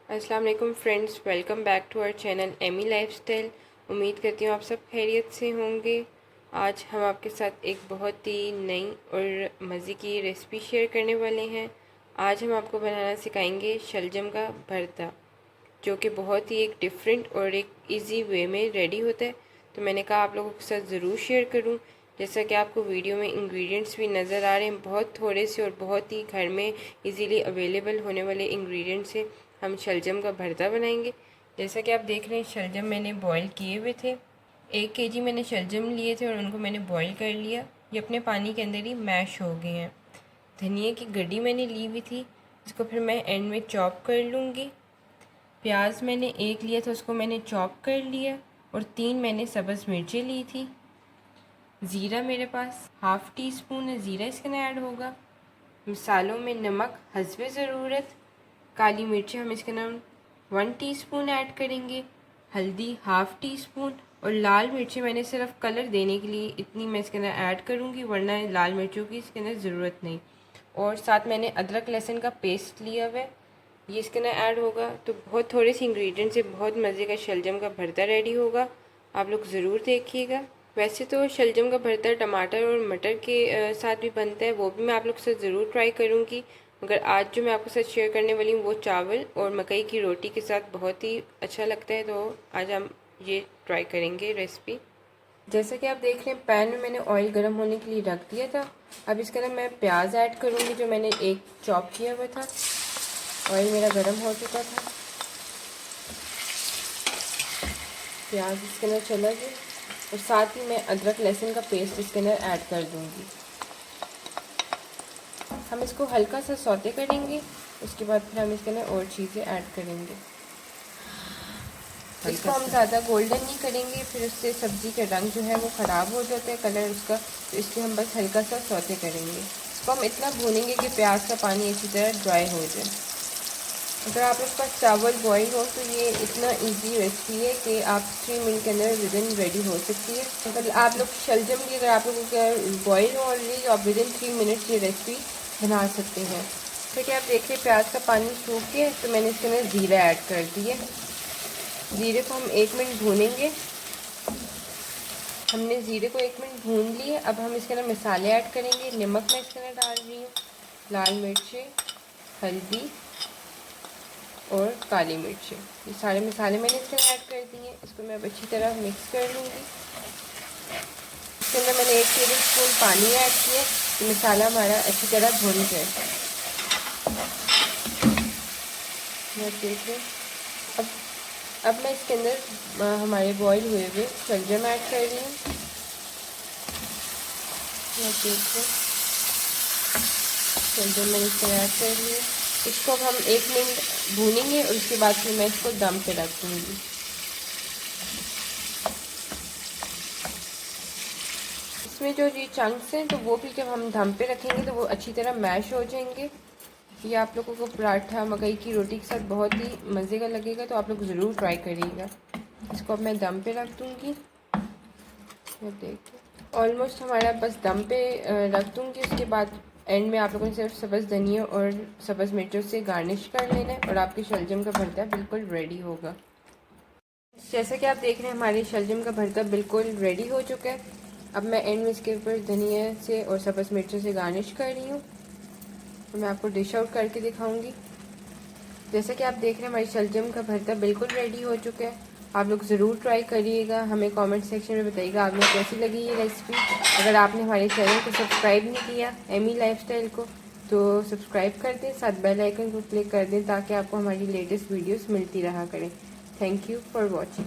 अस्सलाम वालेकुम friends, welcome back to our channel Amy lifestyle. उम्मीद करती हूँ आप सब खैरियत से होंगे। आज हम आपके साथ एक बहुत ही नई और मज़े की रेसिपी शेयर करने वाले हैं। आज हम आपको बनाना सिखाएंगे शलजम का भरता, जो कि बहुत ही एक डिफरेंट और एक इजी वे में रेडी होता है। तो मैंने कहा आप लोगों के साथ ज़रूर शेयर करूं। जैसा कि आपको वीडियो में इंग्रेडिएंट्स भी नज़र आ रहे हैं, बहुत थोड़े से और बहुत ही घर में इजीली अवेलेबल होने वाले इंग्रेडिएंट्स से हम शलजम का भरता बनाएंगे। जैसा कि आप देख रहे हैं, शलजम मैंने बॉईल किए हुए थे। 1 kg मैंने शलजम लिए थे और उनको मैंने बॉईल कर लिया। ये अपने पानी के अंदर ही मैश हो गए हैं। धनिया की गड्डी मैंने ली हुई थी, इसको फिर मैं एंड में चॉप कर लूँगी। प्याज मैंने 1 लिया था, उसको मैंने चॉप कर लिया। और 3 मैंने सब्ज़ मिर्चें ली थी। ज़ीरा मेरे पास 1/2 टीस्पून है, ज़ीरा इसके अंदर ऐड होगा। मसालों में नमक हस्बे ज़रूरत। काली मिर्चें हम इसके अंदर 1 टीस्पून ऐड करेंगे। हल्दी 1/2 टीस्पून। और लाल मिर्चें मैंने सिर्फ कलर देने के लिए इतनी मैं इसके अंदर ऐड करूँगी, वरना लाल मिर्चों की इसके अंदर ज़रूरत नहीं। और साथ मैंने अदरक लहसुन का पेस्ट लिया हुआ है, ये इसके अंदर ऐड होगा। तो बहुत थोड़े से इंग्रेडिएंट से बहुत मज़े का शलजम का भरता रेडी होगा। आप लोग ज़रूर देखिएगा। वैसे तो शलजम का भरता टमाटर और मटर के साथ भी बनता है, वो भी मैं आप लोग से ज़रूर ट्राई करूँगी। मगर आज जो मैं आपके साथ शेयर करने वाली हूँ वो चावल और मकई की रोटी के साथ बहुत ही अच्छा लगता है। तो आज हम ये ट्राई करेंगे रेसिपी। जैसा कि आप देख रहे हैं, पैन में मैंने ऑयल गर्म होने के लिए रख दिया था। अब इसके अंदर मैं प्याज ऐड करूँगी, जो मैंने एक चॉप किया हुआ था। ऑयल मेरा गर्म हो चुका था, प्याज इसके अंदर चला गया। और साथ ही मैं अदरक लहसुन का पेस्ट इसके अंदर ऐड कर दूँगी। हम इसको हल्का सा सौते करेंगे, उसके बाद फिर हम इसके अंदर और चीज़ें ऐड करेंगे। इसको हम ज़्यादा गोल्डन नहीं करेंगे, फिर उससे सब्ज़ी का रंग जो है वो ख़राब हो जाता है, कलर उसका। तो इसलिए हम बस हल्का सा सौते करेंगे। इसको हम इतना भूनेंगे कि प्याज का पानी अच्छी तरह ड्राई हो जाए। अगर आप लोग के पास चावल बॉईल हो तो ये इतना इजी रेसिपी है कि आप 3 मिनट के अंदर विदिन रेडी हो सकती है। अगर आप लोग शलजम भी अगर आप लोगों का बॉईल हो ऑलरेडी, तो आप विदिन 3 मिनट ये रेसिपी बना सकते हैं। ठीक है, आप देखिए प्याज का पानी सूख के, तो मैंने इसके अंदर ज़ीरा ऐड कर दिया। ज़ीरे को हम 1 मिनट भूनेंगे। हमने ज़ीरे को 1 मिनट भून लिए। अब हम इसके अंदर मसाले ऐड करेंगे। नमक मैं इसके अंदर डाल रही हूँ, लाल मिर्चें, हल्दी और काली मिर्च। ये सारे मसाले मैंने इसके अंदर ऐड कर दिए। इसको मैं अब अच्छी तरह मिक्स कर लूँगी। इसके अंदर मैंने 1 टेबलस्पून पानी ऐड किया कि मसाला हमारा अच्छी तरह भून जाए। देखिए, अब मैं इसके अंदर हमारे बॉईल हुए हुए शलजम ऐड कर रही हूँ। देखिए, शलजम मैंने इसके अंदर ऐड कर लिया। इसको अब हम 1 मिनट भूनेंगे और उसके बाद फिर मैं इसको दम पे रख दूँगी। इसमें जो ये चंक्स हैं, तो वो भी जब हम दम पे रखेंगे तो वो अच्छी तरह मैश हो जाएंगे। ये आप लोगों को पराठा मकई की रोटी के साथ बहुत ही मज़े का लगेगा, तो आप लोग ज़रूर ट्राई करिएगा। इसको अब मैं दम पे रख दूँगी। देखिए, ऑलमोस्ट हमारा बस दम पे रख दूँगी। उसके बाद एंड में आप लोगों ने सिर्फ सब्ज़ धनिया और सब्ज़ मिर्चों से गार्निश कर लेना है और आपके शलजम का भरता बिल्कुल रेडी होगा। जैसा कि आप देख रहे हैं, हमारे शलजम का भरता बिल्कुल रेडी हो चुका है। अब मैं एंड में इसके ऊपर धनिया से और सब्ज़ मिर्चों से गार्निश कर रही हूँ। तो मैं आपको डिश आउट करके दिखाऊंगी। जैसा कि आप देख रहे हैं, हमारी शलजम का भरता बिल्कुल रेडी हो चुका है। आप लोग ज़रूर ट्राई करिएगा। हमें कमेंट सेक्शन में बताइएगा आपने कैसी लगी ये रेसिपी। अगर आपने हमारे चैनल को सब्सक्राइब नहीं किया एमी लाइफस्टाइल को, तो सब्सक्राइब कर दें, साथ बेल आइकन को क्लिक कर दें, ताकि आपको हमारी लेटेस्ट वीडियोस मिलती रहा करें। Thank you for watching.